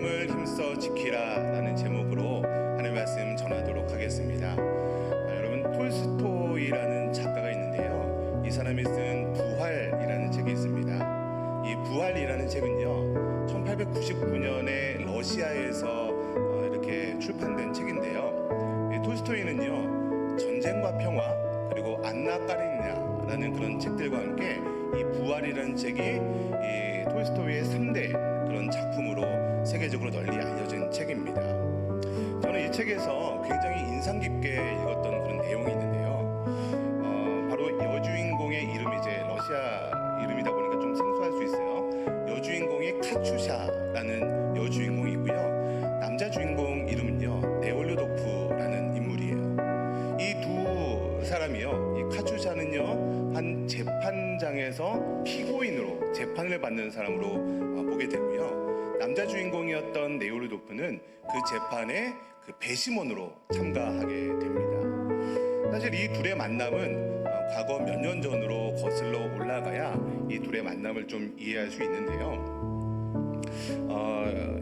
삶을 힘써 지키라 라는 제목으로 하나님의 말씀 전하도록 하겠습니다. 여러분, 톨스토이라는 작가가 있는데요, 이 사람이 쓴 부활이라는 책이 있습니다. 이 부활이라는 책은요 1899년에 러시아에서 이렇게 출판된 책인데요, 이 톨스토이는요 전쟁과 평화 그리고 안나 까리니나라는 그런 책들과 함께 이 부활이라는 책이 이 톨스토이의 3대 그런 작품으로 세계적으로 널리 알려진 책입니다. 저는 이 책에서 굉장히 인상 깊게 읽었던 그런 내용이 있는데요, 바로 여주인공의 이름이 이제 러시아 이름이다 보니까 좀 생소할 수 있어요. 여주인공이 카추샤라는 여주인공이고요, 남자 주인공 이름은요 네올류도프라는 인물이에요. 이 두 사람이요, 이 카추샤는요 한 재판장에서 피고인으로 재판을 받는 사람으로 보게 되고요, 남자 주인공이었던 네올류도프는 그 재판에 그 배심원으로 참가하게 됩니다. 사실 이 둘의 만남은 과거 몇 년 전으로 거슬러 올라가야 이 둘의 만남을 좀 이해할 수 있는데요,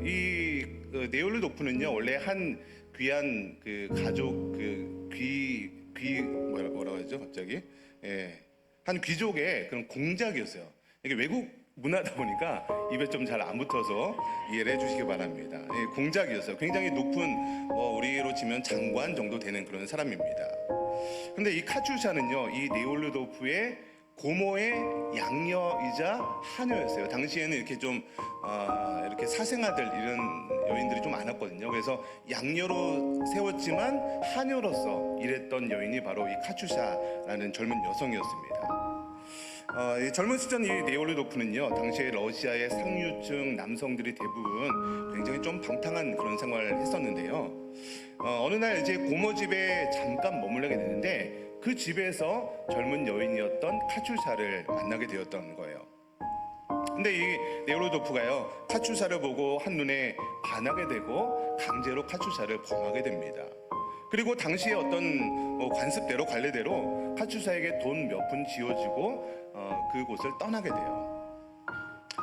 이 네올류도프는요 원래 한 귀한 그 가족 뭐라고 하죠 갑자기, 한 귀족의 그런 공작이었어요. 이게 외국 문화다 보니까 입에 좀 잘 안 붙어서 이해를 해주시기 바랍니다. 공작이었어요. 굉장히 높은 우리로 치면 장관 정도 되는 그런 사람입니다. 근데 이 카추샤는요 이 네올류도프의 고모의 양녀이자 하녀였어요. 당시에는 이렇게 좀 이렇게 사생아들 이런 여인들이 좀 많았거든요. 그래서 양녀로 세웠지만 하녀로서 일했던 여인이 바로 이 카추샤라는 젊은 여성이었습니다. 이 젊은 시절 이 네올류도프는요 당시에 러시아의 상류층 남성들이 대부분 굉장히 좀 방탕한 그런 생활을 했었는데요, 어느 날 이제 고모 집에 잠깐 머물게 되는데 그 집에서 젊은 여인이었던 카추샤를 만나게 되었던 거예요. 근데 이 네올류도프가요 카추샤를 보고 한눈에 반하게 되고 강제로 카추샤를 범하게 됩니다. 그리고 당시에 어떤 관습대로 관례대로 카추샤에게 돈 몇 푼 쥐어주고 그곳을 떠나게 돼요.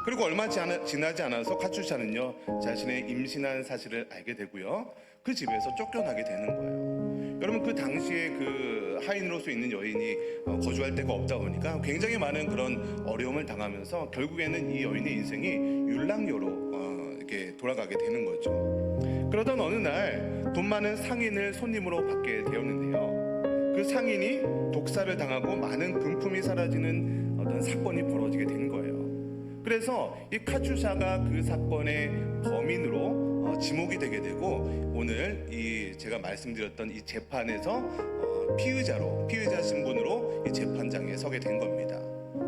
그리고 얼마 지나지 않아서 카추샤는요 자신의 임신한 사실을 알게 되고요, 그 집에서 쫓겨나게 되는 거예요. 여러분, 그 당시에 그 하인으로서 있는 여인이 거주할 데가 없다 보니까 굉장히 많은 그런 어려움을 당하면서 결국에는 이 여인의 인생이 율랑요로 이렇게 돌아가게 되는 거죠. 그러던 어느 날 돈 많은 상인을 손님으로 받게 되었는데요, 그 상인이 독사를 당하고 많은 금품이 사라지는 어떤 사건이 벌어지게 된 거예요. 그래서 이 카추샤가 그 사건의 범인으로 지목이 되게 되고 오늘 이 제가 말씀드렸던 이 재판에서 피의자 신분으로 이 재판장에 서게 된 겁니다.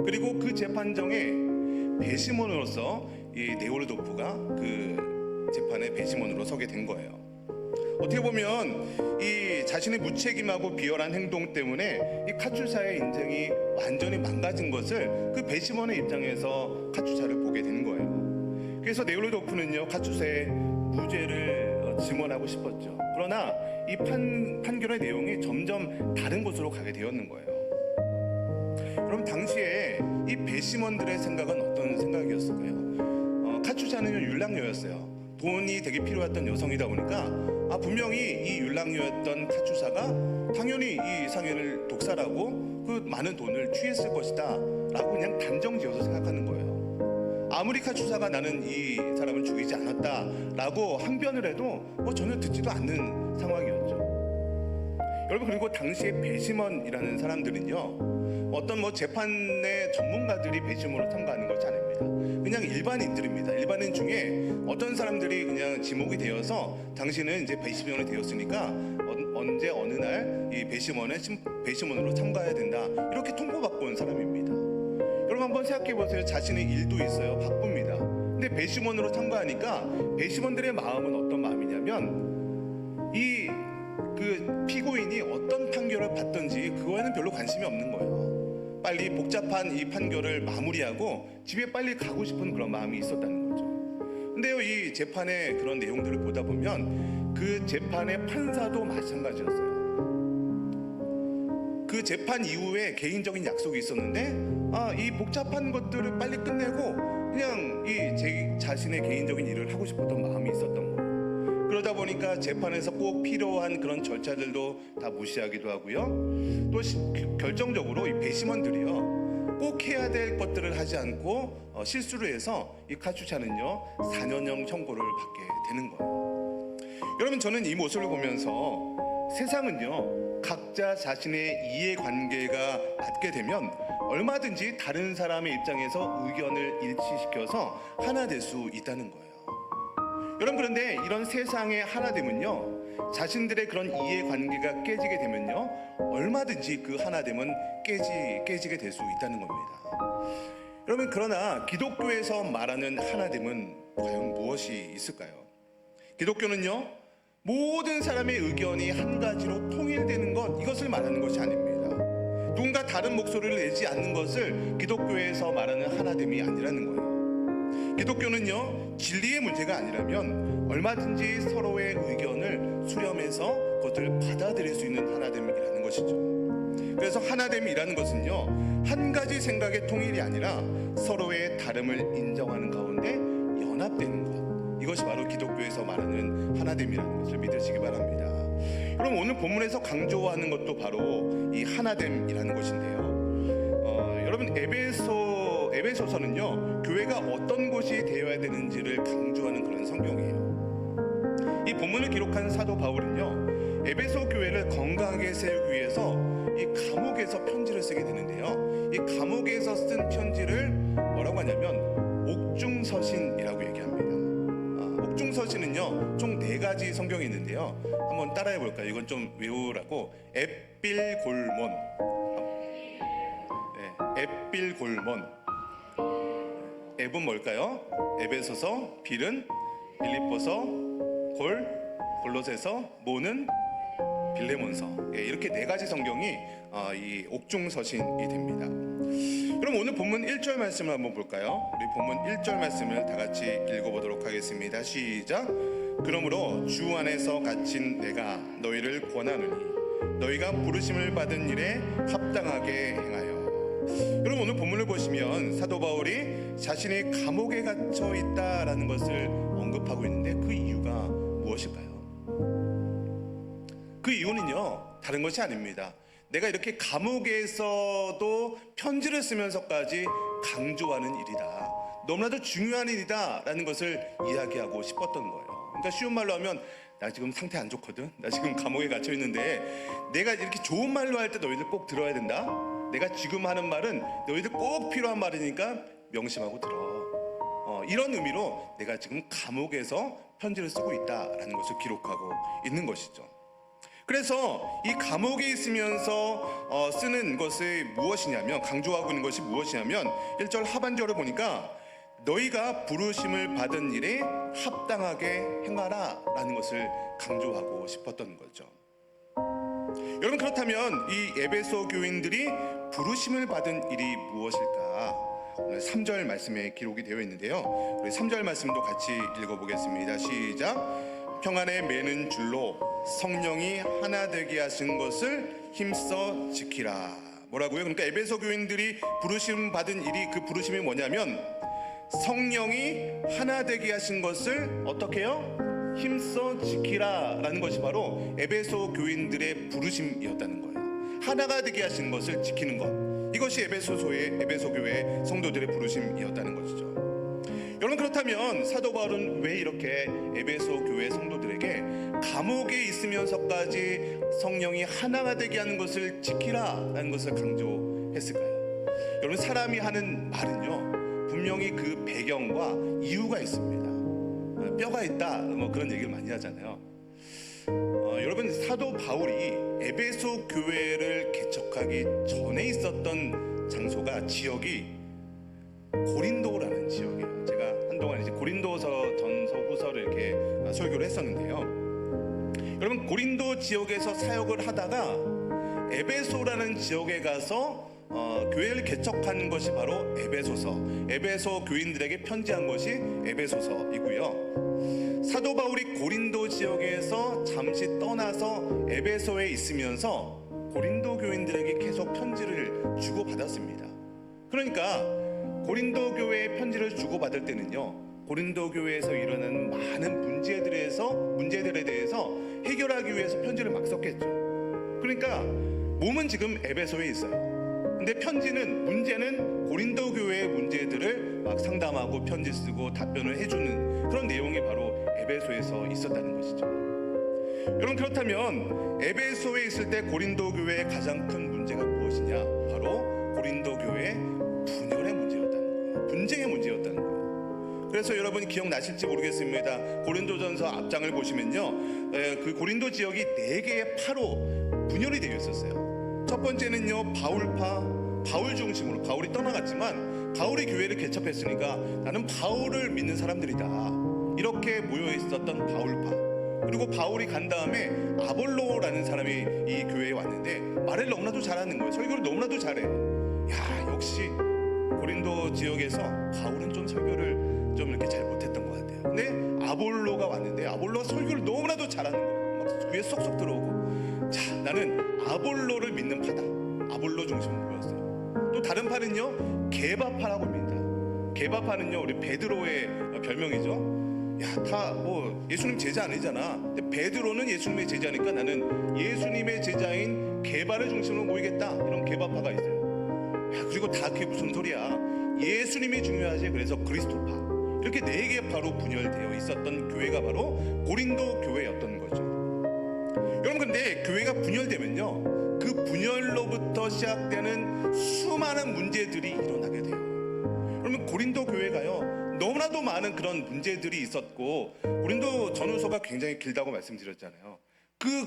그리고 그 재판정에 배심원으로서 이 네올류도프가 그 재판의 배심원으로 서게 된 거예요. 어떻게 보면 이 자신의 무책임하고 비열한 행동 때문에 이 카추샤의 인생이 완전히 망가진 것을 그 배심원의 입장에서 카추샤를 보게 된 거예요. 그래서 네올류도프는요 카추샤의 무죄를 증언하고 싶었죠. 그러나 이 판결의 내용이 점점 다른 곳으로 가게 되었는 거예요. 그럼 당시에 이 배심원들의 생각은 어떤 생각이었을까요? 카추샤는 율랑녀였어요. 돈이 되게 필요했던 여성이다 보니까 분명히 이 율랑녀였던 카추샤가 당연히 이 상인을 독살하고 그 많은 돈을 취했을 것이다 라고 그냥 단정지어서 생각하는 거예요. 아무리 카추샤가 나는 이 사람을 죽이지 않았다 라고 항변을 해도 전혀 듣지도 않는 상황이었죠. 여러분, 그리고 당시에 배심원이라는 사람들은요 어떤 재판의 전문가들이 배심원으로 참가하는 것이 아닙니다. 그냥 일반인들입니다. 일반인 중에 어떤 사람들이 그냥 지목이 되어서 당신은 이제 배심원이 되었으니까 언제 어느 날 이 배심원으로 참가해야 된다 이렇게 통보받고 온 사람입니다. 여러분, 한번 생각해 보세요. 자신의 일도 있어요. 바쁩니다. 근데 배심원으로 참가하니까 배심원들의 마음은 어떤 마음이냐면 이 그 피고인이 어떤 판결을 받든지 그거에는 별로 관심이 없는 거예요. 빨리 복잡한 이 판결을 마무리하고 집에 빨리 가고 싶은 그런 마음이 있었다는 거죠. 근데요, 이 재판의 그런 내용들을 보다 보면 그 재판의 판사도 마찬가지였어요. 그 재판 이후에 개인적인 약속이 있었는데 이 복잡한 것들을 빨리 끝내고 그냥 제 자신의 개인적인 일을 하고 싶었던 마음이 있었던 거예요. 그러다 보니까 재판에서 꼭 필요한 그런 절차들도 다 무시하기도 하고요. 또 결정적으로 이 배심원들이요, 꼭 해야 될 것들을 하지 않고 실수를 해서 이 카츄샤는요 4년형 형고를 받게 되는 거예요. 여러분, 저는 이 모습을 보면서 세상은요 각자 자신의 이해관계가 맞게 되면 얼마든지 다른 사람의 입장에서 의견을 일치시켜서 하나 될 수 있다는 거예요. 여러분, 그런데 이런 세상의 하나됨은요 자신들의 그런 이해관계가 깨지게 되면요 얼마든지 그 하나됨은 깨지게 될 수 있다는 겁니다. 여러분, 그러나 기독교에서 말하는 하나됨은 과연 무엇이 있을까요? 기독교는요 모든 사람의 의견이 한 가지로 통일되는 이것을 말하는 것이 아닙니다. 누군가 다른 목소리를 내지 않는 것을 기독교에서 말하는 하나됨이 아니라는 거예요. 기독교는요 진리의 문제가 아니라면 얼마든지 서로의 의견을 수렴해서 그것을 받아들일 수 있는 하나됨이라는 것이죠. 그래서 하나됨이라는 것은요 한 가지 생각의 통일이 아니라 서로의 다름을 인정하는 가운데 연합되는 것, 이것이 바로 기독교에서 말하는 하나됨이라는 것을 믿으시기 바랍니다. 그럼 오늘 본문에서 강조하는 것도 바로 이 하나됨이라는 것인데요. 여러분, 에베소서는요 교회가 어떤 곳이 되어야 되는지를 강조하는 그런 성경이에요. 이 본문을 기록한 사도 바울은요 에베소 교회를 건강하게 세우기 위해서 이 감옥에서 편지를 쓰게 되는데요, 이 감옥에서 쓴 편지를 뭐라고 하냐면 옥중서신이라고 얘기합니다. 옥중서신은요 총 4가지 성경이 있는데요, 한번 따라해 볼까요? 이건 좀 외우라고. 앳빌골몬, 앳빌골몬. 앳은 뭘까요? 에베소서, 빌은 빌립보서, 골로새서, 모는 빌레몬서. 이렇게 4가지 성경이 이 옥중서신이 됩니다. 그럼 오늘 본문 1절 말씀을 한번 볼까요? 우리 본문 1절 말씀을 다 같이 읽어보도록 하겠습니다. 시작. 그러므로 주 안에서 갇힌 내가 너희를 권하노니 너희가 부르심을 받은 일에 합당하게 행하여. 여러분, 오늘 본문을 보시면 사도 바울이 자신이 감옥에 갇혀 있다라는 것을 언급하고 있는데 그 이유가 무엇일까요? 그 이유는요 다른 것이 아닙니다. 내가 이렇게 감옥에서도 편지를 쓰면서까지 강조하는 일이다, 너무나도 중요한 일이다 라는 것을 이야기하고 싶었던 거예요. 그러니까 쉬운 말로 하면, 나 지금 상태 안 좋거든, 나 지금 감옥에 갇혀 있는데 내가 이렇게 좋은 말로 할 때 너희들 꼭 들어야 된다, 내가 지금 하는 말은 너희들 꼭 필요한 말이니까 명심하고 들어, 이런 의미로 내가 지금 감옥에서 편지를 쓰고 있다라는 것을 기록하고 있는 것이죠. 그래서 이 감옥에 있으면서 쓰는 것이 무엇이냐면, 강조하고 있는 것이 무엇이냐면 1절 하반절을 보니까 너희가 부르심을 받은 일에 합당하게 행하라 라는 것을 강조하고 싶었던 거죠. 여러분, 그렇다면 이 에베소 교인들이 부르심을 받은 일이 무엇일까? 오늘 3절 말씀에 기록이 되어 있는데요, 우리 3절 말씀도 같이 읽어보겠습니다. 시작. 평안에 매는 줄로 성령이 하나 되게 하신 것을 힘써 지키라. 뭐라고요? 그러니까 에베소 교인들이 부르심 받은 일이, 그 부르심이 뭐냐면 성령이 하나 되게 하신 것을 어떻게 해요? 힘써 지키라 라는 것이 바로 에베소 교인들의 부르심이었다는 거예요. 하나가 되게 하신 것을 지키는 것, 이것이 에베소 교회 성도들의 부르심이었다는 것이죠. 여러분, 그렇다면 사도 바울은 왜 이렇게 에베소 교회 성도들에게 감옥에 있으면서까지 성령이 하나가 되게 하는 것을 지키라라는 것을 강조했을까요? 여러분, 사람이 하는 말은요 분명히 그 배경과 이유가 있습니다. 뼈가 있다, 뭐 그런 얘기를 많이 하잖아요. 여러분, 사도 바울이 에베소 교회를 개척하기 전에 있었던 장소가, 지역이 고린도라는 지역이에요. 제가 한동안 이제 고린도서, 전서, 후서를 이렇게 설교를 했었는데요, 여러분, 고린도 지역에서 사역을 하다가 에베소라는 지역에 가서 교회를 개척한 것이 바로 에베소 교인들에게 편지한 것이 에베소서이고요. 사도 바울이 고린도 지역에서 잠시 떠나서 에베소에 있으면서 고린도 교인들에게 계속 편지를 주고받았습니다. 그러니까 고린도 교회에 편지를 주고받을 때는요, 고린도 교회에서 일어나는 많은 문제들에 대해서 해결하기 위해서 편지를 막 썼겠죠. 그러니까 몸은 지금 에베소에 있어요. 근데 문제는 고린도 교회의 문제들을 막 상담하고 편지 쓰고 답변을 해주는 그런 내용이 바로 에베소에서 있었다는 것이죠. 여러분, 그렇다면 에베소에 있을 때 고린도 교회의 가장 큰 문제가 무엇이냐? 바로 고린도 교회의 분열의 문제였다는 거예요. 분쟁의 문제였다는 거예요. 그래서 여러분 기억나실지 모르겠습니다. 고린도전서 앞장을 보시면요, 그 고린도 지역이 4개의 파로 분열이 되어 있었어요. 첫 번째는요, 바울 중심으로, 바울이 떠나갔지만 바울이 교회를 개척했으니까 나는 바울을 믿는 사람들이다, 이렇게 모여 있었던 바울파. 그리고 바울이 간 다음에 아볼로라는 사람이 이 교회에 왔는데 말을 너무나도 잘하는 거예요. 설교를 너무나도 잘해요. 야, 역시 고린도 지역에서 바울은 좀 설교를 좀 이렇게 잘 못했던 것 같아요. 근데 아볼로가 왔는데 아볼로가 설교를 너무나도 잘하는 거예요. 막 귀에 쏙쏙 들어오고. 자, 나는 아볼로를 믿는 파다. 아볼로 중심으로 모였어요. 또 다른 파는요, 게바파라고 합니다. 게바파는요, 우리 베드로의 별명이죠. 야, 다 뭐 예수님 제자 아니잖아. 근데 베드로는 예수님의 제자니까 나는 예수님의 제자인 게바를 중심으로 모이겠다, 이런 게바파가 있어요. 야, 그리고 다 그게 무슨 소리야, 예수님이 중요하지. 그래서 그리스도파, 이렇게 4개파로 분열되어 있었던 교회가 바로 고린도 교회였던 거죠. 여러분, 근데 교회가 분열되면요, 그 분열로부터 시작되는 수많은 문제들이 일어나게 돼요. 그러면 고린도 교회가요, 너무나도 많은 그런 문제들이 있었고, 고린도 전후서가 굉장히 길다고 말씀드렸잖아요.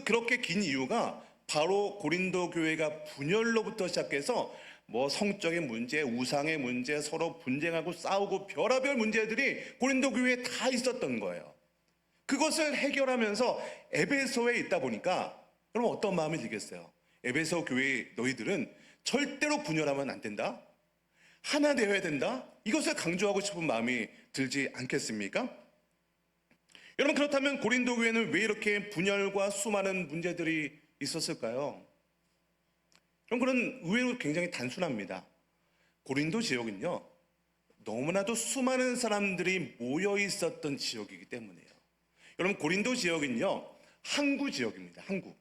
그렇게 긴 이유가 바로 고린도 교회가 분열로부터 시작해서 뭐 성적인 문제, 우상의 문제, 서로 분쟁하고 싸우고 별의별 문제들이 고린도 교회에 다 있었던 거예요. 그것을 해결하면서 에베소에 있다 보니까 그럼 어떤 마음이 들겠어요? 에베소 교회 너희들은 절대로 분열하면 안 된다, 하나 되어야 된다, 이것을 강조하고 싶은 마음이 들지 않겠습니까? 여러분, 그렇다면 고린도 교회는 왜 이렇게 분열과 수많은 문제들이 있었을까요? 그럼 그런 의외로 굉장히 단순합니다. 고린도 지역은요, 너무나도 수많은 사람들이 모여 있었던 지역이기 때문이에요. 여러분, 고린도 지역은요, 항구 지역입니다. 항구.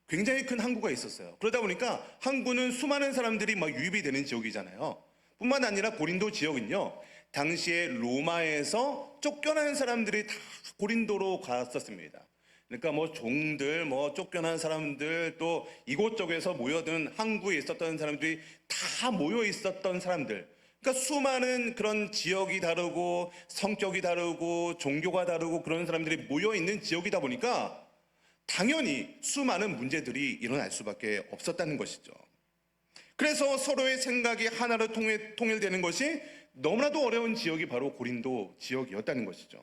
굉장히 큰 항구가 있었어요. 그러다 보니까 항구는 수많은 사람들이 막 유입이 되는 지역이잖아요. 뿐만 아니라 고린도 지역은요, 당시에 로마에서 쫓겨난 사람들이 다 고린도로 갔었습니다. 그러니까 뭐 종들, 뭐 쫓겨난 사람들, 또 이곳저곳에서 모여든 항구에 있었던 사람들이 다 모여 있었던 사람들. 그러니까 수많은 그런 지역이 다르고 성격이 다르고 종교가 다르고 그런 사람들이 모여 있는 지역이다 보니까 당연히 수많은 문제들이 일어날 수밖에 없었다는 것이죠. 그래서 서로의 생각이 하나로 통일되는 것이 너무나도 어려운 지역이 바로 고린도 지역이었다는 것이죠.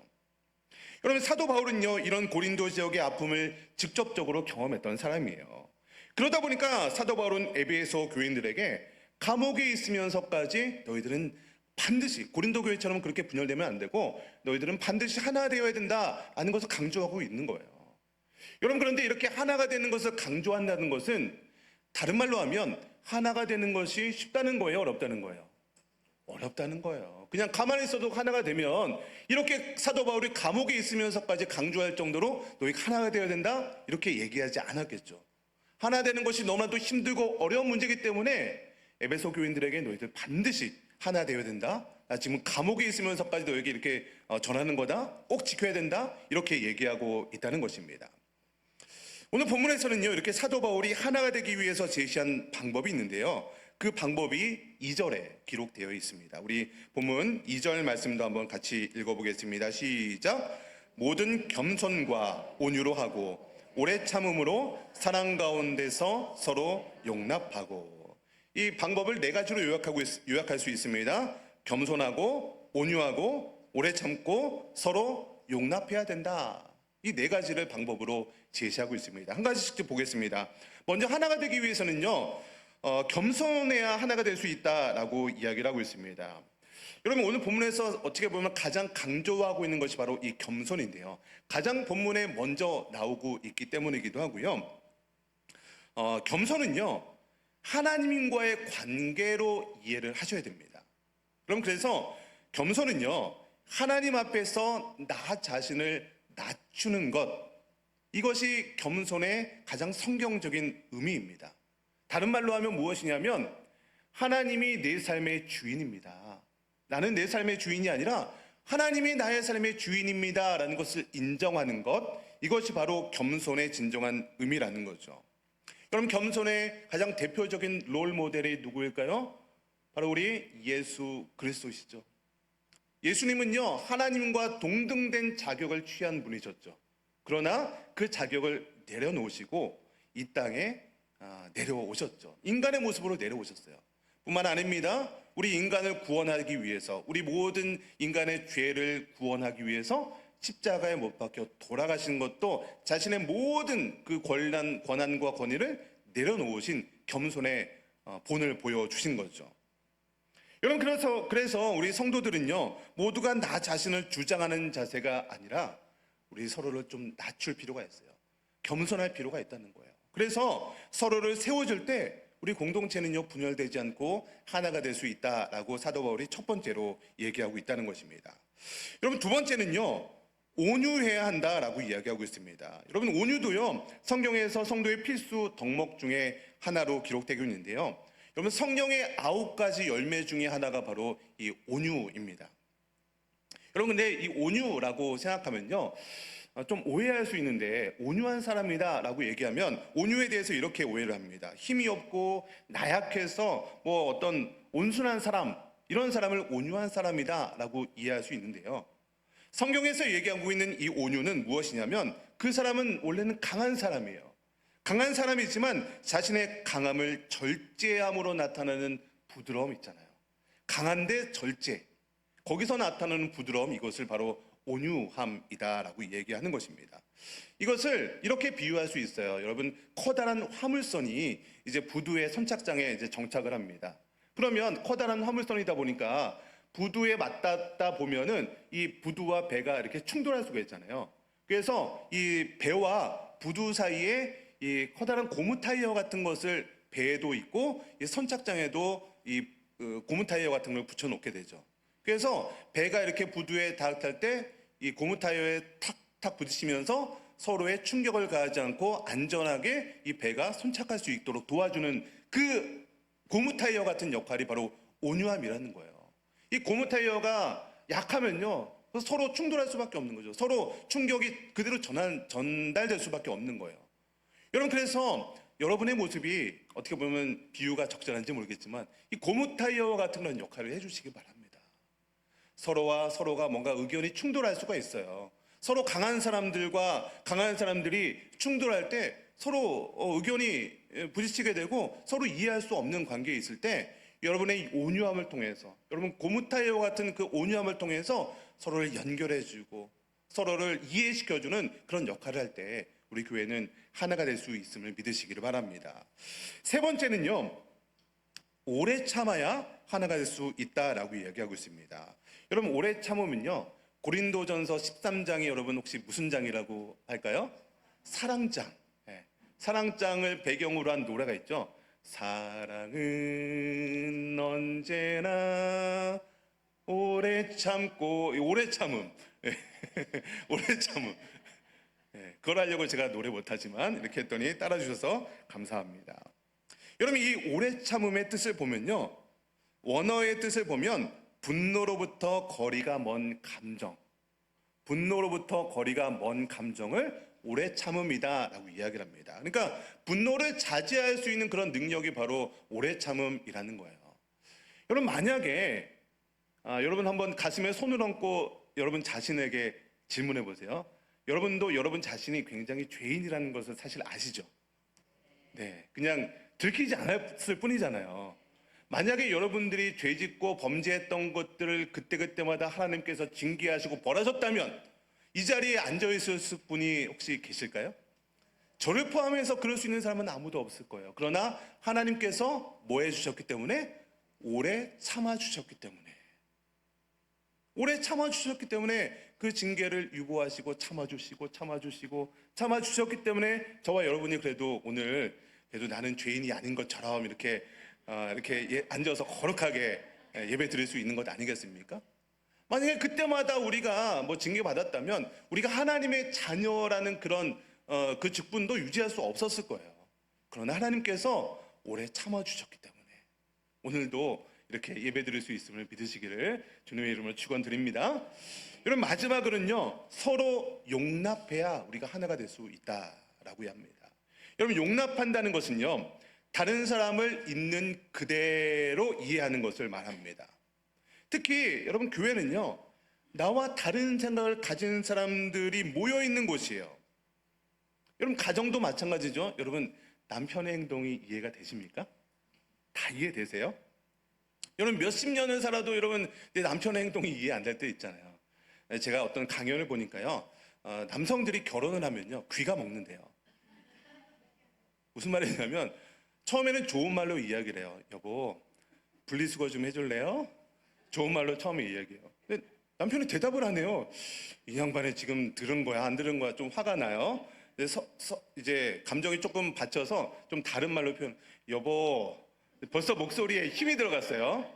여러분, 사도 바울은요, 이런 고린도 지역의 아픔을 직접적으로 경험했던 사람이에요. 그러다 보니까 사도 바울은 에베소 교인들에게 감옥에 있으면서까지 너희들은 반드시 고린도 교회처럼 그렇게 분열되면 안 되고 너희들은 반드시 하나 되어야 된다라는 것을 강조하고 있는 거예요. 여러분, 그런데 이렇게 하나가 되는 것을 강조한다는 것은 다른 말로 하면 하나가 되는 것이 쉽다는 거예요, 어렵다는 거예요? 어렵다는 거예요. 그냥 가만히 있어도 하나가 되면, 이렇게 사도 바울이 감옥에 있으면서까지 강조할 정도로 너희가 하나가 되어야 된다, 이렇게 얘기하지 않았겠죠. 하나 되는 것이 너무나도 힘들고 어려운 문제이기 때문에 에베소 교인들에게 너희들 반드시 하나 되어야 된다, 나 지금 감옥에 있으면서까지 너에게 이렇게 전하는 거다, 꼭 지켜야 된다, 이렇게 얘기하고 있다는 것입니다. 오늘 본문에서는요, 이렇게 사도 바울이 하나가 되기 위해서 제시한 방법이 있는데요, 그 방법이 2절에 기록되어 있습니다. 우리 본문 2절 말씀도 한번 같이 읽어보겠습니다. 시작. 모든 겸손과 온유로 하고 오래 참음으로 사랑 가운데서 서로 용납하고. 이 방법을 4가지로 요약할 수 있습니다. 겸손하고 온유하고 오래 참고 서로 용납해야 된다. 이 4가지를 방법으로 제시하고 있습니다. 한 가지씩 보겠습니다. 먼저 하나가 되기 위해서는요, 겸손해야 하나가 될 수 있다라고 이야기를 하고 있습니다. 여러분, 오늘 본문에서 어떻게 보면 가장 강조하고 있는 것이 바로 이 겸손인데요, 가장 본문에 먼저 나오고 있기 때문이기도 하고요. 겸손은요, 하나님과의 관계로 이해를 하셔야 됩니다. 그럼 그래서 겸손은요, 하나님 앞에서 나 자신을 낮추는 것, 이것이 겸손의 가장 성경적인 의미입니다. 다른 말로 하면 무엇이냐면 하나님이 내 삶의 주인입니다. 나는 내 삶의 주인이 아니라 하나님이 나의 삶의 주인입니다 라는 것을 인정하는 것, 이것이 바로 겸손의 진정한 의미라는 거죠. 그럼 겸손의 가장 대표적인 롤 모델이 누구일까요? 바로 우리 예수 그리스도시죠. 예수님은요, 하나님과 동등된 자격을 취한 분이셨죠. 그러나 그 자격을 내려놓으시고 이 땅에 내려오셨죠. 인간의 모습으로 내려오셨어요. 뿐만 아닙니다. 우리 인간을 구원하기 위해서, 우리 모든 인간의 죄를 구원하기 위해서 십자가에 못 박혀 돌아가신 것도 자신의 모든 그 권한과 권위를 내려놓으신 겸손의 본을 보여주신 거죠. 여러분, 그래서 우리 성도들은요, 모두가 나 자신을 주장하는 자세가 아니라 우리 서로를 좀 낮출 필요가 있어요. 겸손할 필요가 있다는 거예요. 그래서 서로를 세워줄 때 우리 공동체는요, 분열되지 않고 하나가 될 수 있다라고 사도 바울이 첫 번째로 얘기하고 있다는 것입니다. 여러분, 두 번째는요, 온유해야 한다라고 이야기하고 있습니다. 여러분, 온유도요, 성경에서 성도의 필수 덕목 중에 하나로 기록되고 있는데요. 여러분, 성령의 9가지 열매 중에 하나가 바로 이 온유입니다. 여러분, 근데 이 온유라고 생각하면요, 좀 오해할 수 있는데, 온유한 사람이다 라고 얘기하면 온유에 대해서 이렇게 오해를 합니다. 힘이 없고 나약해서 뭐 어떤 온순한 사람, 이런 사람을 온유한 사람이다 라고 이해할 수 있는데요, 성경에서 얘기하고 있는 이 온유는 무엇이냐면 그 사람은 원래는 강한 사람이에요. 강한 사람이지만 자신의 강함을 절제함으로 나타나는 부드러움 있잖아요. 강한데 절제, 거기서 나타나는 부드러움, 이것을 바로 온유함이다라고 얘기하는 것입니다. 이것을 이렇게 비유할 수 있어요. 여러분, 커다란 화물선이 이제 부두의 선착장에 이제 정착을 합니다. 그러면 커다란 화물선이다 보니까 부두에 맞닿다 보면은 이 부두와 배가 이렇게 충돌할 수가 있잖아요. 그래서 이 배와 부두 사이에 이 커다란 고무 타이어 같은 것을 배에도 있고 이 선착장에도 이 고무 타이어 같은 걸 붙여놓게 되죠. 그래서 배가 이렇게 부두에 닿을 때 이 고무 타이어에 탁탁 부딪히면서 서로의 충격을 가하지 않고 안전하게 이 배가 선착할 수 있도록 도와주는 그 고무 타이어 같은 역할이 바로 온유함이라는 거예요. 이 고무 타이어가 약하면요, 서로 충돌할 수밖에 없는 거죠. 서로 충격이 그대로 전달될 수밖에 없는 거예요. 여러분, 그래서 여러분의 모습이 어떻게 보면 비유가 적절한지 모르겠지만 이 고무 타이어와 같은 그런 역할을 해주시기 바랍니다. 서로와 서로가 뭔가 의견이 충돌할 수가 있어요. 서로 강한 사람들과 강한 사람들이 충돌할 때 서로 의견이 부딪히게 되고 서로 이해할 수 없는 관계에 있을 때 여러분의 온유함을 통해서, 여러분 고무 타이어 같은 그 온유함을 통해서 서로를 연결해주고 서로를 이해시켜주는 그런 역할을 할 때 우리 교회는 하나가 될 수 있음을 믿으시기를 바랍니다. 세 번째는요, 오래 참아야 하나가 될 수 있다라고 이야기하고 있습니다. 여러분, 오래 참으면요, 고린도전서 13장이 여러분 혹시 무슨 장이라고 할까요? 사랑장. 사랑장을 배경으로 한 노래가 있죠. 사랑은 언제나 오래 참고, 오래 참음. 오래 참음. 그걸 하려고 제가 노래 못하지만 이렇게 했더니 따라주셔서 감사합니다. 여러분, 이 오래 참음의 뜻을 보면요, 원어의 뜻을 보면 분노로부터 거리가 먼 감정, 분노로부터 거리가 먼 감정을 오래 참음이다 라고 이야기를 합니다. 그러니까 분노를 자제할 수 있는 그런 능력이 바로 오래 참음이라는 거예요. 여러분, 만약에 여러분 한번 가슴에 손을 얹고 여러분 자신에게 질문해 보세요. 여러분도 여러분 자신이 굉장히 죄인이라는 것을 사실 아시죠? 네, 그냥 들키지 않았을 뿐이잖아요. 만약에 여러분들이 죄짓고 범죄했던 것들을 그때그때마다 하나님께서 징계하시고 벌하셨다면 이 자리에 앉아있을 분이 혹시 계실까요? 저를 포함해서 그럴 수 있는 사람은 아무도 없을 거예요. 그러나 하나님께서 뭐 해주셨기 때문에? 오래 참아주셨기 때문에. 오래 참아주셨기 때문에 그 징계를 유보하시고 참아주시고 참아주셨기 때문에 저와 여러분이 그래도 오늘 그래도 나는 죄인이 아닌 것처럼 이렇게 앉아서 거룩하게 예배 드릴 수 있는 것 아니겠습니까? 만약에 그때마다 우리가 뭐 징계받았다면 우리가 하나님의 자녀라는 그런 그 직분도 유지할 수 없었을 거예요. 그러나 하나님께서 오래 참아주셨기 때문에 오늘도 이렇게 예배 드릴 수 있음을 믿으시기를 주님의 이름으로 축원드립니다. 여러분, 마지막으로는요, 서로 용납해야 우리가 하나가 될 수 있다라고 합니다. 여러분, 용납한다는 것은요, 다른 사람을 있는 그대로 이해하는 것을 말합니다. 특히 여러분, 교회는요, 나와 다른 생각을 가진 사람들이 모여 있는 곳이에요. 여러분, 가정도 마찬가지죠. 여러분, 남편의 행동이 이해가 되십니까? 다 이해되세요? 여러분, 몇십 년을 살아도 여러분 내 남편의 행동이 이해 안 될 때 있잖아요. 제가 어떤 강연을 보니까요, 남성들이 결혼을 하면요, 귀가 먹는데요. 무슨 말이냐면 처음에는 좋은 말로 이야기를 해요. 여보, 분리수거 좀 해줄래요? 좋은 말로 처음에 이야기해요. 근데 남편이 대답을 안 해요. 이 양반이 지금 들은 거야, 안 들은 거야, 좀 화가 나요. 이제 감정이 조금 받쳐서 좀 다른 말로 표현. 여보, 벌써 목소리에 힘이 들어갔어요.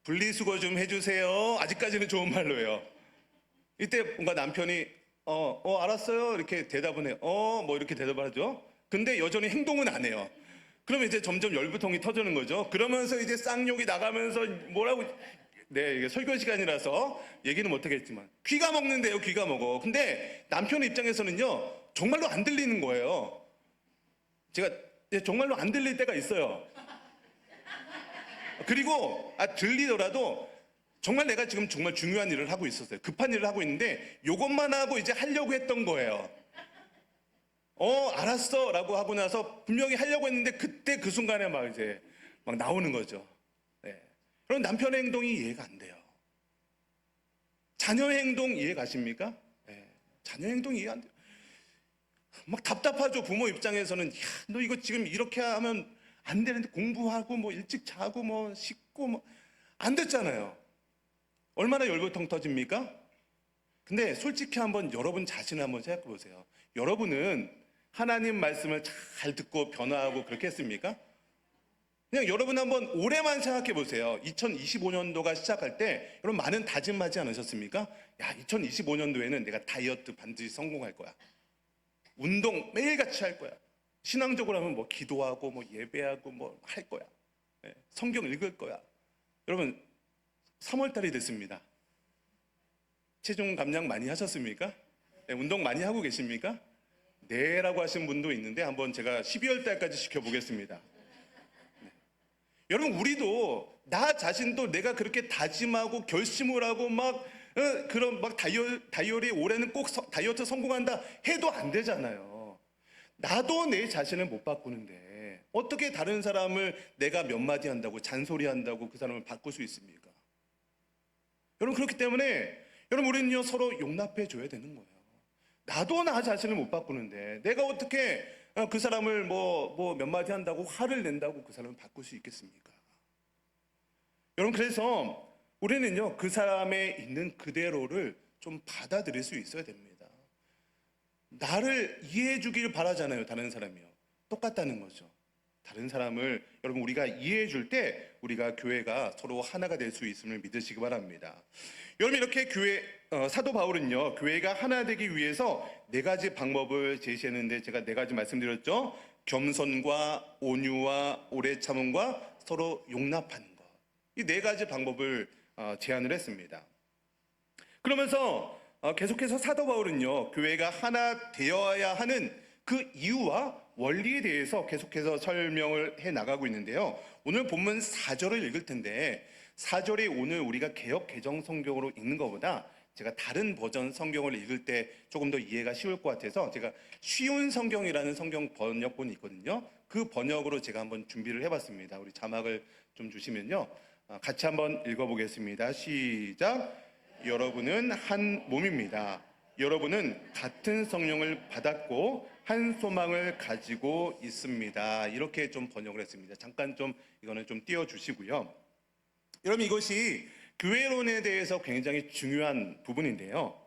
분리수거 좀 해주세요. 아직까지는 좋은 말로 해요. 이때 뭔가 남편이 알았어요 이렇게 대답은 해요. 뭐 이렇게 대답을 하죠. 근데 여전히 행동은 안 해요. 그러면 이제 점점 열부통이 터지는 거죠. 그러면서 이제 쌍욕이 나가면서 뭐라고, 네, 이게 설교 시간이라서 얘기는 못하겠지만 귀가 먹는데요. 귀가 먹어. 근데 남편 입장에서는요, 정말로 안 들리는 거예요. 제가 정말로 안 들릴 때가 있어요. 그리고 들리더라도 정말 내가 지금 정말 중요한 일을 하고 있었어요. 급한 일을 하고 있는데 이것만 하고 이제 하려고 했던 거예요. 알았어 라고 하고 나서 분명히 하려고 했는데 그때 그 순간에 막 나오는 거죠. 네. 그럼 남편의 행동이 이해가 안 돼요. 자녀의 행동 이해 가십니까? 네. 자녀의 행동 이해 안 돼요. 막 답답하죠. 부모 입장에서는 야, 너 이거 지금 이렇게 하면 안 되는데 공부하고 뭐 일찍 자고 뭐 씻고 뭐 안 됐잖아요. 얼마나 열불통 터집니까? 근데 솔직히 한번 여러분 자신을 한번 생각해 보세요. 여러분은 하나님 말씀을 잘 듣고 변화하고 그렇게 했습니까? 그냥 여러분 한번 올해만 생각해 보세요. 2025년도가 시작할 때 여러분 많은 다짐하지 않으셨습니까? 야, 2025년도에는 내가 다이어트 반드시 성공할 거야. 운동 매일같이 할 거야. 신앙적으로 하면 뭐 기도하고 뭐 예배하고 뭐 할 거야. 네, 성경 읽을 거야. 여러분 3월달이 됐습니다. 체중 감량 많이 하셨습니까? 네, 운동 많이 하고 계십니까? 네라고 하신 분도 있는데 한번 제가 12월달까지 지켜보겠습니다. 네. 여러분, 우리도 나 자신도 내가 그렇게 다짐하고 결심을 하고 그런 다이어리 올해는 꼭 다이어트 성공한다 해도 안 되잖아요. 나도 내 자신을 못 바꾸는데 어떻게 다른 사람을 내가 몇 마디 한다고 잔소리한다고 그 사람을 바꿀 수 있습니까? 여러분, 그렇기 때문에 여러분, 우리는요 서로 용납해 줘야 되는 거예요. 나도 나 자신을 못 바꾸는데 내가 어떻게 그 사람을 뭐 몇 마디 한다고 화를 낸다고 그 사람을 바꿀 수 있겠습니까? 여러분, 그래서 우리는요 그 사람의 있는 그대로를 좀 받아들일 수 있어야 됩니다. 나를 이해해 주기를 바라잖아요. 다른 사람이요. 똑같다는 거죠. 다른 사람을 여러분 우리가 이해해 줄 때 우리가 교회가 서로 하나가 될 수 있음을 믿으시기 바랍니다. 여러분, 이렇게 사도 바울은요 교회가 하나 되기 위해서 네 가지 방법을 제시했는데 제가 네 가지 말씀드렸죠. 겸손과 온유와 오래 참음과 서로 용납하는 것, 이 네 가지 방법을 제안을 했습니다. 그러면서 계속해서 사도 바울은요 교회가 하나 되어야 하는 그 이유와 원리에 대해서 계속해서 설명을 해 나가고 있는데요. 오늘 본문 4절을 읽을 텐데 4절이 오늘 우리가 개역 개정 성경으로 읽는 것보다 제가 다른 버전 성경을 읽을 때 조금 더 이해가 쉬울 것 같아서 제가 쉬운 성경이라는 성경 번역본이 있거든요. 그 번역으로 제가 한번 준비를 해봤습니다. 우리 자막을 좀 주시면요, 같이 한번 읽어보겠습니다. 시작. 여러분은 한 몸입니다. 여러분은 같은 성령을 받았고 한 소망을 가지고 있습니다. 이렇게 좀 번역을 했습니다. 잠깐 좀 이거는 좀 띄워주시고요. 여러분, 이것이 교회론에 대해서 굉장히 중요한 부분인데요.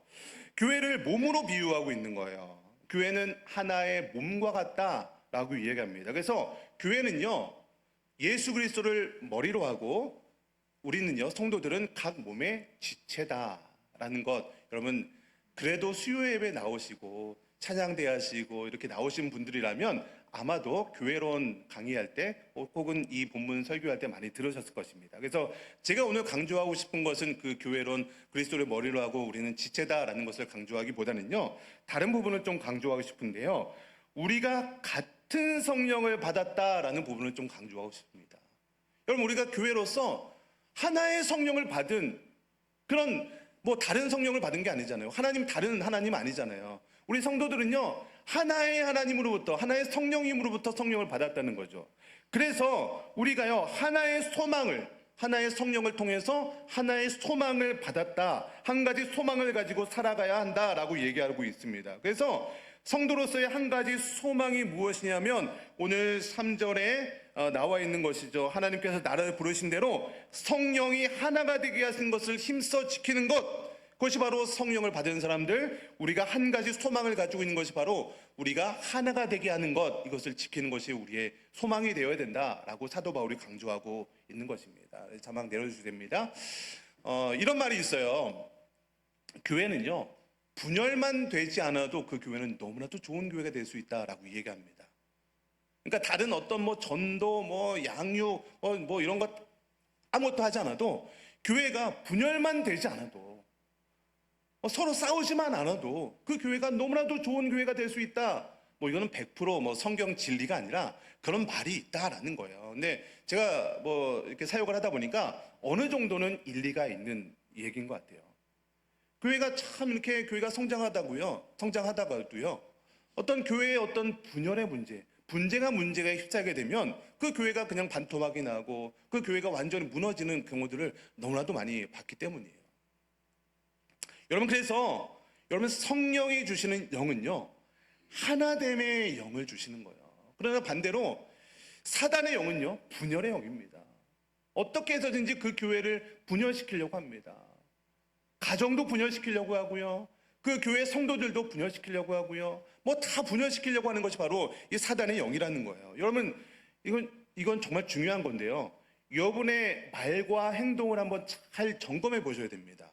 교회를 몸으로 비유하고 있는 거예요. 교회는 하나의 몸과 같다 라고 이야기합니다. 그래서 교회는요, 예수 그리스도를 머리로 하고 우리는요, 성도들은 각 몸의 지체다라는 것. 여러분, 그래도 수요 예배 나오시고 찬양대 하시고 이렇게 나오신 분들이라면 아마도 교회론 강의할 때 혹은 이 본문 설교할 때 많이 들으셨을 것입니다. 그래서 제가 오늘 강조하고 싶은 것은 그 교회론, 그리스도를 머리로 하고 우리는 지체다라는 것을 강조하기보다는요, 다른 부분을 좀 강조하고 싶은데요, 우리가 같은 성령을 받았다라는 부분을 좀 강조하고 싶습니다. 여러분, 우리가 교회로서 하나의 성령을 받은 그런 다른 성령을 받은 게 아니잖아요. 하나님 다른 하나님 아니잖아요. 우리 성도들은요, 하나의 하나님으로부터, 하나의 성령님으로부터 성령을 받았다는 거죠. 그래서 우리가요, 하나의 성령을 통해서 하나의 소망을 받았다, 한 가지 소망을 가지고 살아가야 한다라고 얘기하고 있습니다. 그래서 성도로서의 한 가지 소망이 무엇이냐면 오늘 3절에 나와 있는 것이죠. 하나님께서 나를 부르신 대로 성령이 하나가 되게 하신 것을 힘써 지키는 것, 그것이 바로 성령을 받은 사람들, 우리가 한 가지 소망을 가지고 있는 것이 바로 우리가 하나가 되게 하는 것, 이것을 지키는 것이 우리의 소망이 되어야 된다라고 사도 바울이 강조하고 있는 것입니다. 자막 내려주시면 됩니다. 이런 말이 있어요. 교회는요, 분열만 되지 않아도 그 교회는 너무나도 좋은 교회가 될 수 있다라고 얘기합니다. 그러니까 다른 어떤 전도, 양육, 이런 것 아무것도 하지 않아도, 교회가 분열만 되지 않아도, 서로 싸우지만 않아도 그 교회가 너무나도 좋은 교회가 될 수 있다. 이거는 100% 성경 진리가 아니라 그런 말이 있다라는 거예요. 근데 제가 이렇게 사역을 하다 보니까 어느 정도는 일리가 있는 얘기인 것 같아요. 교회가 참 이렇게 교회가 성장하다가도요, 어떤 교회의 어떤 분열의 문제가 휩싸게 되면 그 교회가 그냥 반토막이 나고 그 교회가 완전히 무너지는 경우들을 너무나도 많이 봤기 때문이에요. 여러분, 그래서 여러분, 성령이 주시는 영은요, 하나됨의 영을 주시는 거예요. 그러나 반대로 사단의 영은요, 분열의 영입니다. 어떻게 해서든지 그 교회를 분열시키려고 합니다. 가정도 분열시키려고 하고요, 그 교회 성도들도 분열시키려고 하고요, 다 분열시키려고 하는 것이 바로 이 사단의 영이라는 거예요. 여러분, 이건 정말 중요한 건데요, 여러분의 말과 행동을 한번 잘 점검해 보셔야 됩니다.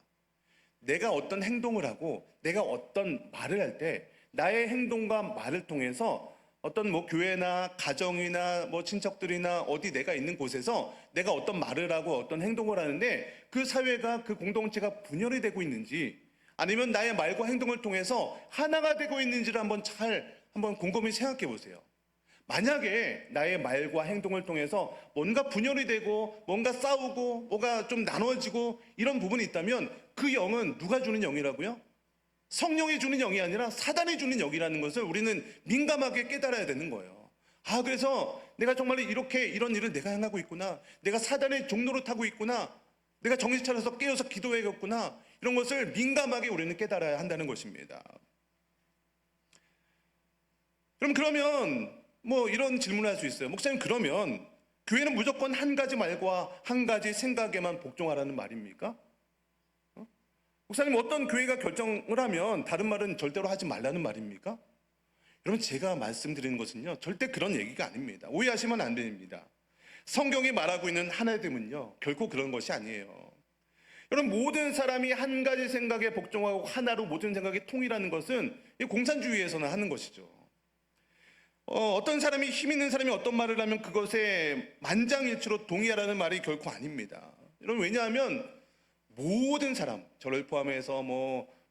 내가 어떤 행동을 하고 내가 어떤 말을 할 때 나의 행동과 말을 통해서 어떤 교회나 가정이나 친척들이나 어디 내가 있는 곳에서 내가 어떤 말을 하고 어떤 행동을 하는데 그 사회가, 그 공동체가 분열이 되고 있는지, 아니면 나의 말과 행동을 통해서 하나가 되고 있는지를 한번 곰곰이 생각해 보세요. 만약에 나의 말과 행동을 통해서 뭔가 분열이 되고 뭔가 싸우고 뭐가 좀 나눠지고 이런 부분이 있다면 그 영은 누가 주는 영이라고요? 성령이 주는 영이 아니라 사단이 주는 영이라는 것을 우리는 민감하게 깨달아야 되는 거예요. 그래서 내가 정말 이런 일을 내가 행하고 있구나, 내가 사단의 종로로 타고 있구나, 내가 정신 차려서 깨어서 기도해야겠구나, 이런 것을 민감하게 우리는 깨달아야 한다는 것입니다. 그러면 이런 질문을 할 수 있어요. 목사님, 그러면 교회는 무조건 한 가지 말과 한 가지 생각에만 복종하라는 말입니까? 목사님, 어떤 교회가 결정을 하면 다른 말은 절대로 하지 말라는 말입니까? 여러분, 제가 말씀드리는 것은요, 절대 그런 얘기가 아닙니다. 오해하시면 안 됩니다. 성경이 말하고 있는 하나됨은요, 결코 그런 것이 아니에요. 여러분, 모든 사람이 한 가지 생각에 복종하고 하나로 모든 생각이 통일하는 것은 공산주의에서는 하는 것이죠. 어떤 사람이, 힘 있는 사람이 어떤 말을 하면 그것에 만장일치로 동의하라는 말이 결코 아닙니다. 여러분, 왜냐하면 모든 사람, 저를 포함해서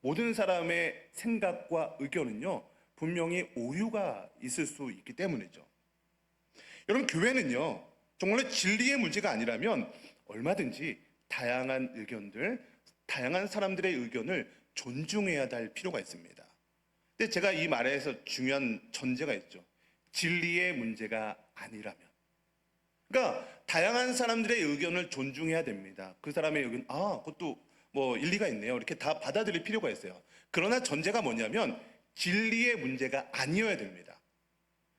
모든 사람의 생각과 의견은요, 분명히 오류가 있을 수 있기 때문이죠. 여러분, 교회는요, 정말 진리의 문제가 아니라면 얼마든지 다양한 의견들, 다양한 사람들의 의견을 존중해야 할 필요가 있습니다. 근데 제가 이 말에서 중요한 전제가 있죠. 진리의 문제가 아니라면. 그러니까 다양한 사람들의 의견을 존중해야 됩니다. 그 사람의 의견, 그것도 일리가 있네요, 이렇게 다 받아들일 필요가 있어요. 그러나 전제가 뭐냐면 진리의 문제가 아니어야 됩니다.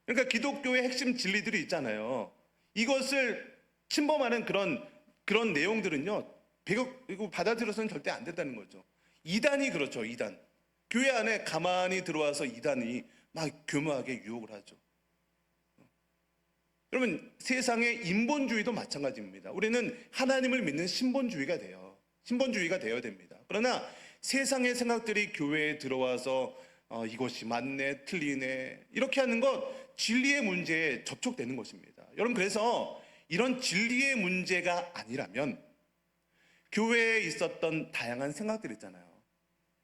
그러니까 기독교의 핵심 진리들이 있잖아요. 이것을 침범하는 그런 내용들은요, 이거 받아들여서는 절대 안 된다는 거죠. 이단이 그렇죠, 이단. 교회 안에 가만히 들어와서 이단이 막 교묘하게 유혹을 하죠. 여러분, 세상의 인본주의도 마찬가지입니다. 우리는 하나님을 믿는 신본주의가 되어야 됩니다. 그러나 세상의 생각들이 교회에 들어와서 이것이 맞네, 틀리네 이렇게 하는 것, 진리의 문제에 접촉되는 것입니다. 여러분, 그래서 이런 진리의 문제가 아니라면 교회에 있었던 다양한 생각들 있잖아요.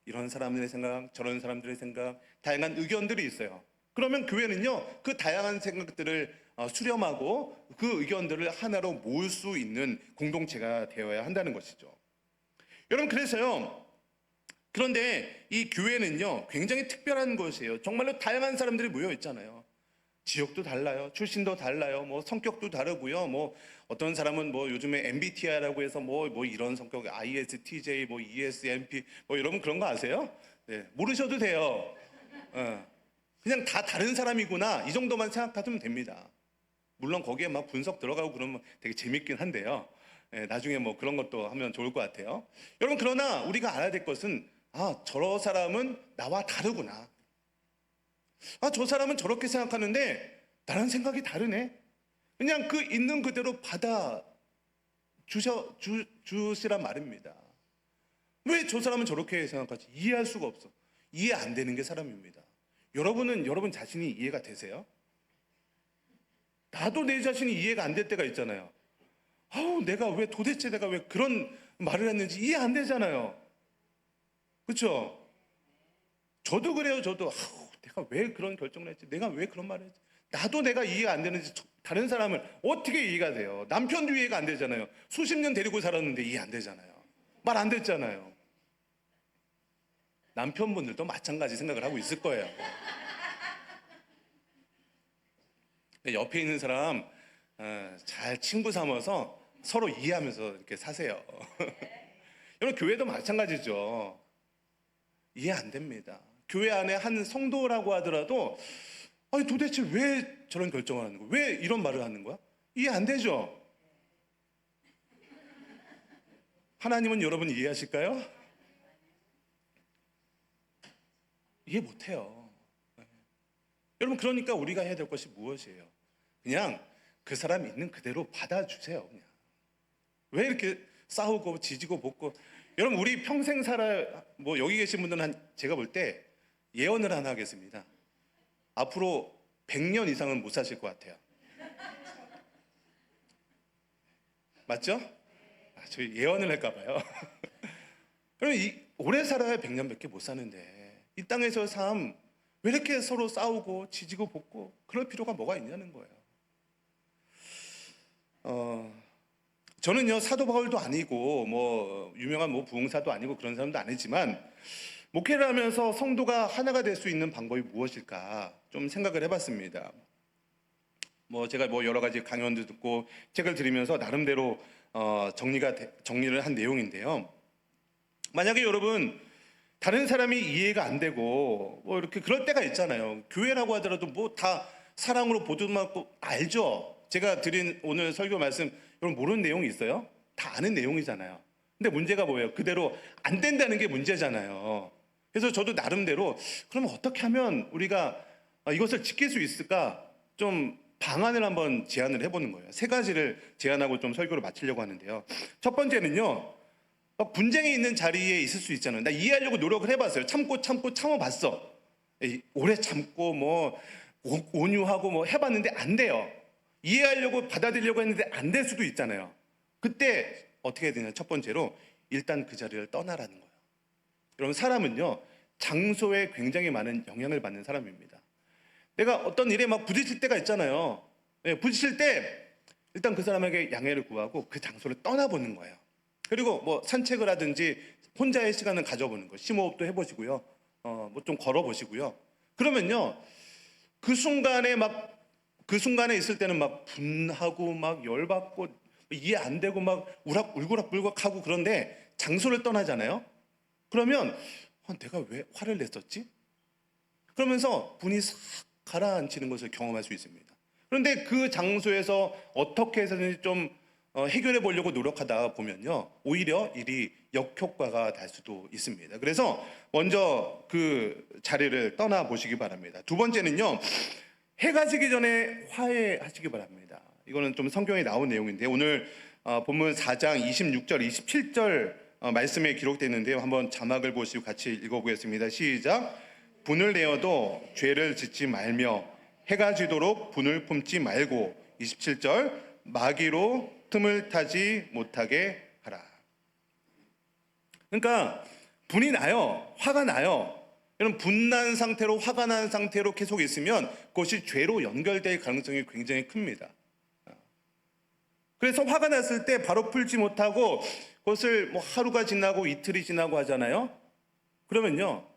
이런 사람들의 생각, 저런 사람들의 생각, 다양한 의견들이 있어요. 그러면 교회는요, 그 다양한 생각들을 수렴하고 그 의견들을 하나로 모을 수 있는 공동체가 되어야 한다는 것이죠. 여러분, 그래서요, 그런데 이 교회는요, 굉장히 특별한 것이에요. 정말로 다양한 사람들이 모여 있잖아요. 지역도 달라요. 출신도 달라요. 뭐 성격도 다르고요. 뭐 어떤 사람은 뭐 요즘에 MBTI라고 해서 뭐 이런 성격, ISTJ, 뭐 ESMP, 뭐 여러분 그런 거 아세요? 네, 모르셔도 돼요. 그냥 다 다른 사람이구나, 이 정도만 생각하시면 됩니다. 물론 거기에 막 분석 들어가고 그러면 되게 재밌긴 한데요. 나중에 뭐 그런 것도 하면 좋을 것 같아요. 여러분, 그러나 우리가 알아야 될 것은, 저 사람은 나와 다르구나. 저 사람은 저렇게 생각하는데 나랑 생각이 다르네. 그냥 그 있는 그대로 받아 주시란 말입니다. 왜 저 사람은 저렇게 생각하지? 이해할 수가 없어. 이해 안 되는 게 사람입니다. 여러분은 여러분 자신이 이해가 되세요? 나도 내 자신이 이해가 안 될 때가 있잖아요. 도대체 내가 왜 그런 말을 했는지 이해 안 되잖아요. 그렇죠? 저도 그래요. 내가 왜 그런 결정을 했지? 내가 왜 그런 말을 했지? 나도 내가 이해가 안 되는지 다른 사람을 어떻게 이해가 돼요? 남편도 이해가 안 되잖아요. 수십 년 데리고 살았는데 이해 안 되잖아요. 말 안 됐잖아요. 남편분들도 마찬가지 생각을 하고 있을 거예요. 옆에 있는 사람 잘 친구 삼아서 서로 이해하면서 이렇게 사세요. 여러분, 교회도 마찬가지죠. 이해 안 됩니다. 교회 안에 한 성도라고 하더라도 도대체 왜 저런 결정을 하는 거야? 왜 이런 말을 하는 거야? 이해 안 되죠? 하나님은 여러분 이해하실까요? 이해 못해요. 여러분, 그러니까 우리가 해야 될 것이 무엇이에요? 그냥 그 사람이 있는 그대로 받아주세요. 그냥. 왜 이렇게 싸우고 지지고 볶고? 여러분, 우리 평생 여기 계신 분들은 제가 볼 때 예언을 하나 하겠습니다. 앞으로 100년 이상은 못 사실 것 같아요. 맞죠? 저희 예언을 할까 봐요. 그럼 오래 살아야 100년밖에 못 사는데 이 땅에서 삶 왜 이렇게 서로 싸우고 지지고 볶고 그럴 필요가 뭐가 있냐는 거예요. 저는요, 사도 바울도 아니고 유명한 부흥사도 아니고 그런 사람도 아니지만 목회를 하면서 성도가 하나가 될 수 있는 방법이 무엇일까 좀 생각을 해봤습니다. 제가 여러 가지 강연도 듣고 책을 들으면서 나름대로 정리를 한 내용인데요. 만약에 여러분, 다른 사람이 이해가 안 되고 이렇게 그럴 때가 있잖아요. 교회라고 하더라도 다 사랑으로 보듬고 알죠? 제가 드린 오늘 설교 말씀 여러분 모르는 내용이 있어요? 다 아는 내용이잖아요. 근데 문제가 뭐예요? 그대로 안 된다는 게 문제잖아요. 그래서 저도 나름대로 그러면 어떻게 하면 우리가 이것을 지킬 수 있을까 좀 방안을 한번 제안을 해보는 거예요. 3가지를 제안하고 좀 설교를 마치려고 하는데요. 첫 번째는요, 분쟁이 있는 자리에 있을 수 있잖아요. 나 이해하려고 노력을 해봤어요. 참아봤어. 오래 참고 온유하고 해봤는데 안 돼요. 이해하려고 받아들이려고 했는데 안 될 수도 있잖아요. 그때 어떻게 해야 되냐? 첫 번째로 일단 그 자리를 떠나라는 거예요. 여러분, 사람은요, 장소에 굉장히 많은 영향을 받는 사람입니다. 내가 어떤 일에 부딪힐 때가 있잖아요. 부딪힐 때 일단 그 사람에게 양해를 구하고 그 장소를 떠나보는 거예요. 그리고 산책을 하든지 혼자의 시간을 가져보는 거예요. 심호흡도 해보시고요. 좀 걸어보시고요. 그러면요, 그 순간에 있을 때는 분하고 열받고 이해 안 되고 울고락불락하고 그런데 장소를 떠나잖아요. 그러면 내가 왜 화를 냈었지? 그러면서 분이 싹 가라앉히는 것을 경험할 수 있습니다. 그런데 그 장소에서 어떻게 해서든지 좀 해결해 보려고 노력하다 보면요, 오히려 일이 역효과가 날 수도 있습니다. 그래서 먼저 그 자리를 떠나 보시기 바랍니다. 두 번째는요, 해가 지기 전에 화해하시기 바랍니다. 이거는 좀 성경에 나온 내용인데 오늘 본문 4장 26절, 27절 말씀에 기록되어 있는데요. 한번 자막을 보시고 같이 읽어보겠습니다. 시작. 분을 내어도 죄를 짓지 말며 해가 지도록 분을 품지 말고 27절 마귀로 틈을 타지 못하게 하라. 그러니까 분이 나요. 화가 나요. 여러분 분난 상태로 화가 난 상태로 계속 있으면 그것이 죄로 연결될 가능성이 굉장히 큽니다. 그래서 화가 났을 때 바로 풀지 못하고 그것을 뭐 하루가 지나고 이틀이 지나고 하잖아요. 그러면요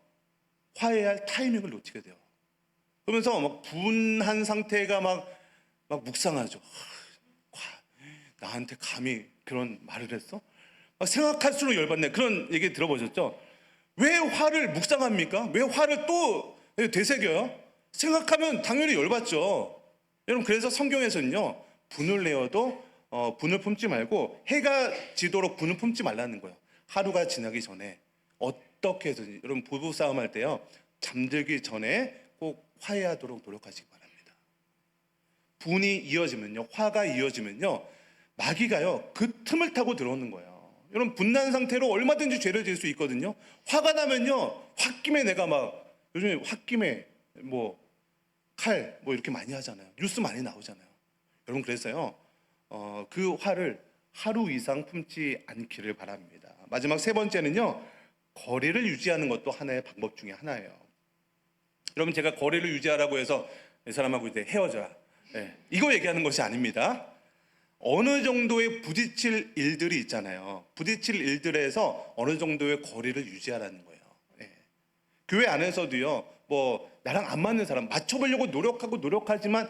화해할 타이밍을 놓치게 돼요. 그러면서 막 분한 상태가 막 묵상하죠. 나한테 감히 그런 말을 했어? 막 생각할수록 열받네. 그런 얘기 들어보셨죠? 왜 화를 묵상합니까? 왜 화를 또 되새겨요? 생각하면 당연히 열받죠. 여러분 그래서 성경에서는요 분을 내어도 분을 품지 말고 해가 지도록 분을 품지 말라는 거예요. 하루가 지나기 전에 어떻게 해서든지 여러분 부부싸움 할 때요 잠들기 전에 꼭 화해하도록 노력하시기 바랍니다. 분이 이어지면요 화가 이어지면요 마귀가요 그 틈을 타고 들어오는 거예요. 여러분 분난 상태로 얼마든지 죄를 지을 수 있거든요. 화가 나면요 홧김에 내가 막 요즘에 홧김에 뭐 칼 뭐 이렇게 많이 하잖아요. 뉴스 많이 나오잖아요. 여러분 그래서요 그 화를 하루 이상 품지 않기를 바랍니다. 마지막 세 번째는요 거리를 유지하는 것도 하나의 방법 중에 하나예요. 여러분 제가 거리를 유지하라고 해서 이 사람하고 이제 헤어져라 이거 얘기하는 것이 아닙니다. 어느 정도의 부딪힐 일들이 있잖아요. 부딪힐 일들에서 어느 정도의 거리를 유지하라는 거예요. 교회 안에서도요 뭐 나랑 안 맞는 사람 맞춰보려고 노력하지만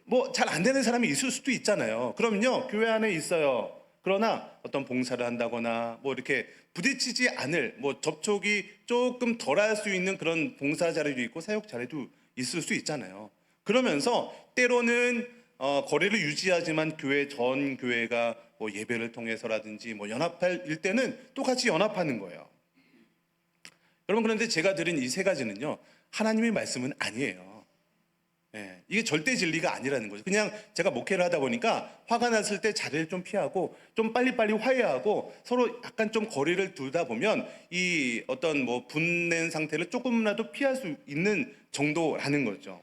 뭐 잘 안 되는 사람이 있을 수도 있잖아요. 그러면요 교회 안에 있어요. 그러나 어떤 봉사를 한다거나 뭐 이렇게 부딪히지 않을 뭐 접촉이 조금 덜할 수 있는 그런 봉사 자리도 있고 사역 자리도 있을 수 있잖아요. 그러면서 때로는 거리를 유지하지만 교회 전 교회가 뭐 예배를 통해서라든지 뭐 연합할 일 때는 또 같이 연합하는 거예요. 여러분 그런데 제가 드린 이 세 가지는요 하나님의 말씀은 아니에요. 이게 절대 진리가 아니라는 거죠. 그냥 제가 목회를 하다 보니까 화가 났을 때 자리를 좀 피하고 좀 빨리빨리 화해하고 서로 약간 좀 거리를 두다 보면 이 어떤 뭐 분낸 상태를 조금이라도 피할 수 있는 정도라는 거죠.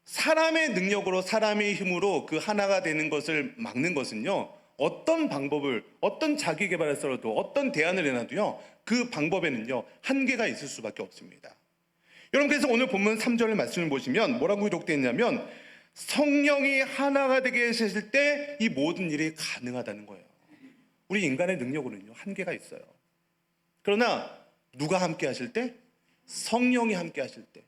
사람의 능력으로 사람의 힘으로 그 하나가 되는 것을 막는 것은요 어떤 방법을 어떤 자기 개발을 써도 어떤 대안을 내놔도요 그 방법에는요 한계가 있을 수밖에 없습니다. 여러분 그래서 오늘 본문 3절 말씀을 보시면 뭐라고 기록되어 있냐면 성령이 하나가 되게 하실 때 이 모든 일이 가능하다는 거예요. 우리 인간의 능력으로는요 한계가 있어요. 그러나 누가 함께 하실 때? 성령이 함께 하실 때.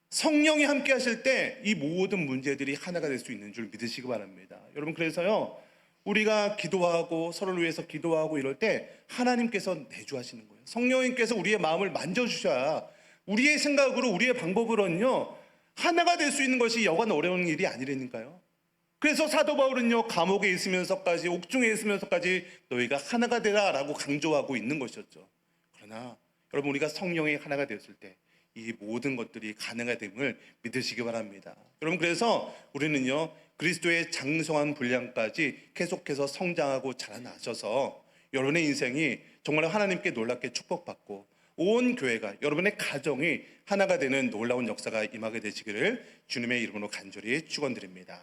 성령이 함께 하실 때 이 모든 문제들이 하나가 될 수 있는 줄 믿으시기 바랍니다. 여러분 그래서요 우리가 기도하고 서로를 위해서 기도하고 이럴 때 하나님께서 내주하시는 거예요. 성령님께서 우리의 마음을 만져주셔야 우리의 생각으로 우리의 방법으로는요 하나가 될 수 있는 것이 여간 어려운 일이 아니라니까요. 그래서 사도 바울은요 감옥에 있으면서까지 옥중에 있으면서까지 너희가 하나가 되라 라고 강조하고 있는 것이었죠. 그러나 여러분 우리가 성령이 하나가 되었을 때 이 모든 것들이 가능하됨을 믿으시기 바랍니다. 여러분 그래서 우리는요 그리스도의 장성한 분량까지 계속해서 성장하고 자라나셔서 여러분의 인생이 정말 하나님께 놀랍게 축복받고 온 교회가 여러분의 가정이 하나가 되는 놀라운 역사가 임하게 되시기를 주님의 이름으로 간절히 축원드립니다.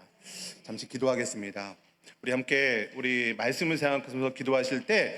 잠시 기도하겠습니다. 우리 함께 우리 말씀을 생각하면서 기도하실 때